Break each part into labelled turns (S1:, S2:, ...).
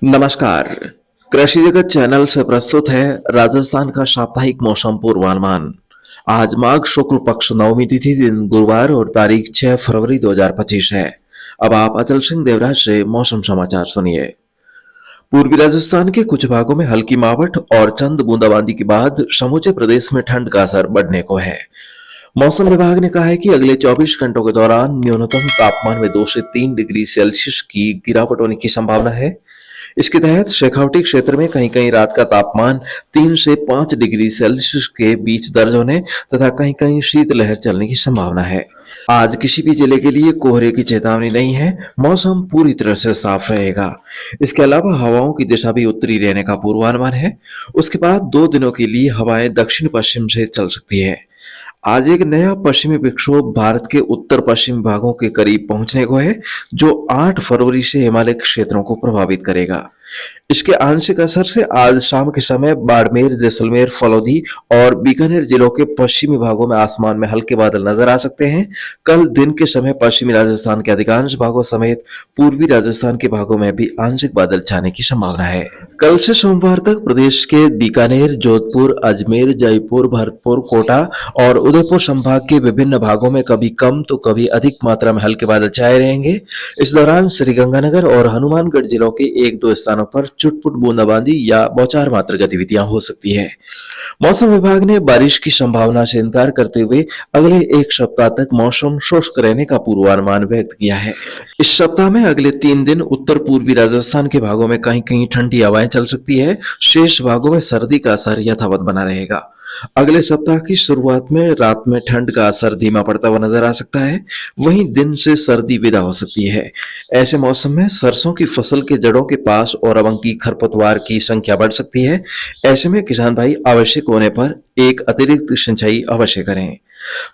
S1: नमस्कार। कृषि जगत चैनल से प्रस्तुत है राजस्थान का साप्ताहिक मौसम पूर्वानुमान। आज माघ शुक्ल पक्ष नवमी तिथि दिन गुरुवार और तारीख 6 फरवरी 2025 है। अब आप अचल सिंह देवराज से मौसम समाचार सुनिए। पूर्वी राजस्थान के कुछ भागों में हल्की मावठ और चंद बूंदाबांदी के बाद समूचे प्रदेश में ठंड का असर बढ़ने को है। मौसम विभाग ने कहा है कि अगले 24 घंटों के दौरान न्यूनतम तापमान में 2 से 3 डिग्री सेल्सियस की गिरावट होने की संभावना है। इसके तहत शेखावटी क्षेत्र में कहीं कहीं रात का तापमान 3 से 5 डिग्री सेल्सियस के बीच दर्ज होने तथा कहीं कहीं शीतलहर चलने की संभावना है। आज किसी भी जिले के लिए कोहरे की चेतावनी नहीं है। मौसम पूरी तरह से साफ रहेगा। इसके अलावा हवाओं की दिशा भी उत्तरी रहने का पूर्वानुमान है। उसके बाद 2 दिनों के लिए हवाएं दक्षिण पश्चिम से चल सकती है। आज एक नया पश्चिमी विक्षोभ भारत के उत्तर पश्चिम भागों के करीब पहुंचने को है, जो 8 फरवरी से हिमालय क्षेत्रों को प्रभावित करेगा। इसके आंशिक असर से आज शाम के समय बाड़मेर, जैसलमेर, फलौदी और बीकानेर जिलों के पश्चिमी भागों में आसमान में हल्के बादल नजर आ सकते हैं। कल दिन के समय पश्चिमी राजस्थान के अधिकांश भागों समेत पूर्वी राजस्थान के भागों में भी आंशिक बादल छाने की संभावना है। कल से सोमवार तक प्रदेश के बीकानेर, जोधपुर, अजमेर, जयपुर, भरतपुर, कोटा और उदयपुर संभाग के विभिन्न भागों में कभी कम तो कभी अधिक मात्रा में हल्के बादल छाए रहेंगे। इस दौरान श्रीगंगानगर और हनुमानगढ़ जिलों के 1-2 स्थानों पर चुटपुट बूंदाबांदी या बौछार मात्र गतिविधियां हो सकती है। मौसम विभाग ने बारिश की संभावना से इनकार करते हुए अगले 1 सप्ताह तक मौसम शुष्क रहने का पूर्वानुमान व्यक्त किया है। इस सप्ताह में अगले 3 दिन उत्तर पूर्वी राजस्थान के भागों में कहीं कहीं ठंडी हवाएं चल सकती है। शेष भागों में सर्दी का असर यथावत बना रहेगा। अगले सप्ताह की शुरुआत में रात में ठंड का असर धीमा पड़ता हुआ नजर आ सकता है। वहीं दिन से सर्दी विदा हो सकती है। ऐसे मौसम में सरसों की फसल के जड़ों के पास और अवंकी खरपतवार की संख्या बढ़ सकती है। ऐसे में किसान भाई आवश्यक होने पर एक अतिरिक्त सिंचाई अवश्य करें।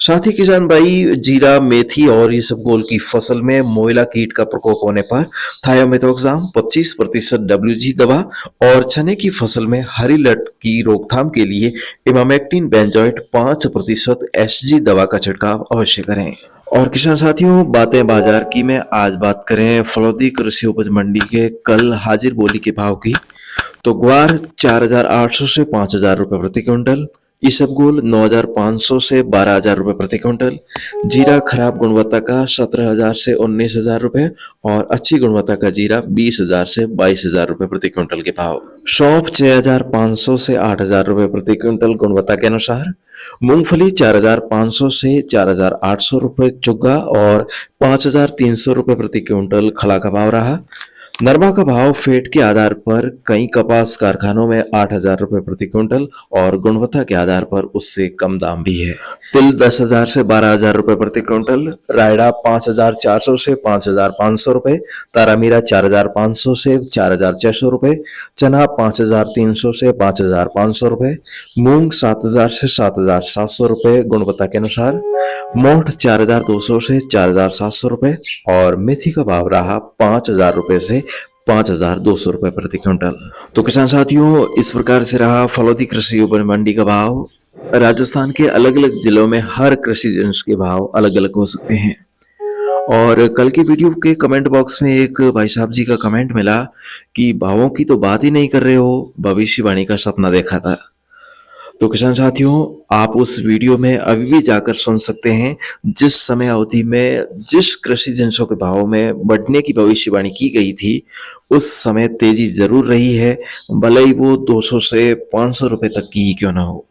S1: साथ ही किसान भाई जीरा, मेथी और इसबगोल की फसल में मोइला कीट का प्रकोप होने पर थायोमेथोक्साम 25% WG दवा और चने की फसल में हरी लट की रोकथाम के लिए इमामेक्टिन बेंजोएट 5% SG दवा का छिड़काव अवश्य करें। और किसान साथियों, बातें बाजार की में आज बात करें फलौदी कृषि उपज मंडी के कल हाजिर बोली के भाव की। तो ग्वार 4,800 से 5,000 रुपए प्रति क्विंटल, इसबगोल 9,500 से 12,000 रुपए प्रति क्विंटल, जीरा खराब गुणवत्ता का 17,000 से 19,000 रुपए और अच्छी गुणवत्ता का जीरा 20,000 से 22,000 रुपए प्रति क्विंटल के भाव। सौंफ 6,500 से 8,000 रुपए प्रति क्विंटल गुणवत्ता के अनुसार। मूंगफली 4,500 से 4,800 रुपए चुग्गा और 5,300 रुपए प्रति क्विंटल खला का भाव रहा। नरमा का भाव फेट के आधार पर कई कपास कारखानों में 8,000 रुपए प्रति क्विंटल और गुणवत्ता के आधार पर उससे कम दाम भी है। तिल 10,000 से 12,000 रुपए प्रति क्विंटल, रायडा 5,400 से 5,500 रुपए, तारामीरा 4,500 से 4,600 रुपए, चना 5,300 से 5,500 रुपए, मूंग 7,000 से 7,700 रुपए गुणवत्ता के अनुसार, मोठ 4,200 से 4,700 रुपए और मेथी का भाव रहा 5,000 रुपए से 5,200 रुपए प्रति क्विंटल। तो किसान साथियों, इस प्रकार से रहा फलौदी कृषि उपज मंडी का भाव। राजस्थान के अलग अलग जिलों में हर कृषि जिनिस के भाव अलग अलग हो सकते हैं। और कल की वीडियो के कमेंट बॉक्स में एक भाई साहब जी का कमेंट मिला कि भावों की तो बात ही नहीं कर रहे हो, भविष्यवाणी का सपना देखा था। तो किसान साथियों, आप उस वीडियो में अभी भी जाकर सुन सकते हैं। जिस समय अवधि में जिस कृषि जिनिसों के भाव में बढ़ने की भविष्यवाणी की गई थी, उस समय तेजी जरूर रही है, भले ही वो 200 से 500 रुपए तक की ही क्यों ना हो।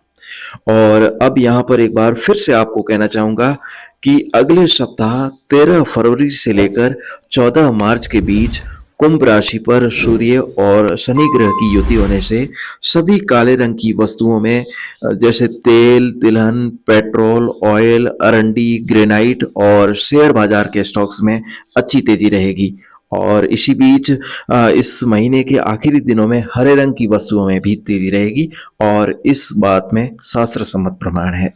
S1: और अब यहाँ पर एक बार फिर से आपको कहना चाहूंगा कि अगले सप्ताह 13 फरवरी से लेकर 14 मार्च के बीच कुंभ राशि पर सूर्य और शनि ग्रह की युति होने से सभी काले रंग की वस्तुओं में जैसे तेल, तिलहन, पेट्रोल, ऑयल, अरंडी, ग्रेनाइट और शेयर बाजार के स्टॉक्स में अच्छी तेजी रहेगी। और इसी बीच इस महीने के आखिरी दिनों में हरे रंग की वस्तुओं में भी तेजी रहेगी और इस बात में शास्त्र सम्मत प्रमाण है।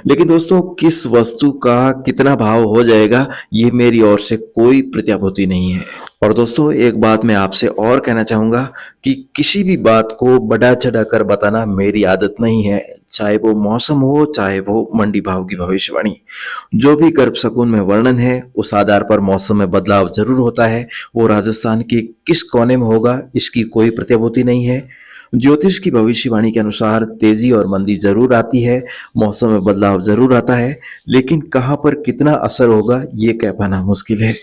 S1: लेकिन दोस्तों, किस वस्तु का कितना भाव हो जाएगा, ये मेरी ओर से कोई प्रत्याभूति नहीं है। और दोस्तों एक बात मैं आपसे और कहना चाहूंगा कि किसी भी बात को बढ़ा चढ़ाकर बताना मेरी आदत नहीं है, चाहे वो मौसम हो चाहे वो मंडी भाव की भविष्यवाणी। जो भी गर्भ शकुन में वर्णन है उस आधार पर मौसम में बदलाव जरूर होता है। वो राजस्थान के किस कोने में होगा इसकी कोई प्रतिभूति नहीं है। ज्योतिष की भविष्यवाणी के अनुसार तेजी और मंदी जरूर आती है, मौसम में बदलाव जरूर आता है, लेकिन कहाँ पर कितना असर होगा ये कह पाना मुश्किल है।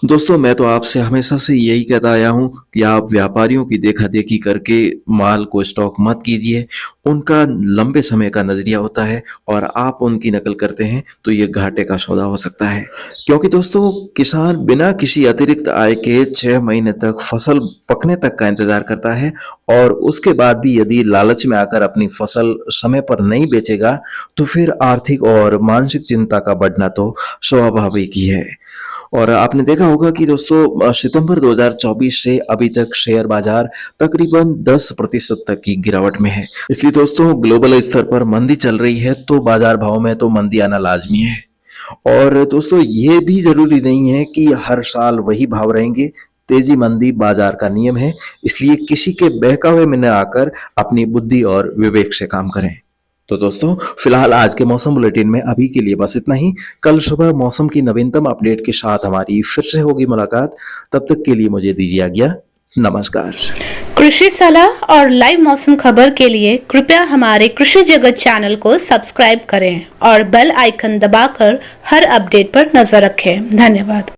S1: दोस्तों मैं तो आपसे हमेशा से यही कहता आया हूँ कि आप व्यापारियों की देखा देखी करके माल को स्टॉक मत कीजिए। उनका लंबे समय का नजरिया होता है और आप उनकी नकल करते हैं तो ये घाटे का सौदा हो सकता है। क्योंकि दोस्तों किसान बिना किसी अतिरिक्त आय के 6 महीने तक फसल पकने तक का इंतजार करता है और उसके बाद भी यदि लालच में आकर अपनी फसल समय पर नहीं बेचेगा तो फिर आर्थिक और मानसिक चिंता का बढ़ना तो स्वाभाविक ही है। और आपने देखा होगा कि दोस्तों सितंबर 2024 से अभी तक शेयर बाजार तकरीबन 10% तक की गिरावट में है। इसलिए दोस्तों ग्लोबल स्तर पर मंदी चल रही है तो बाजार भाव में तो मंदी आना लाजमी है। और दोस्तों ये भी जरूरी नहीं है कि हर साल वही भाव रहेंगे। तेजी मंदी बाजार का नियम है, इसलिए किसी के बहकावे में न आकर अपनी बुद्धि और विवेक से काम करें। तो दोस्तों फिलहाल आज के मौसम बुलेटिन में अभी के लिए बस इतना ही। कल सुबह मौसम की नवीनतम अपडेट के साथ हमारी फिर से होगी मुलाकात। तब तक के लिए मुझे दीजिए आज्ञा। नमस्कार।
S2: कृषि सलाह और लाइव मौसम खबर के लिए कृपया हमारे कृषि जगत चैनल को सब्सक्राइब करें और बेल आइकन दबाकर हर अपडेट पर नजर रखें। धन्यवाद।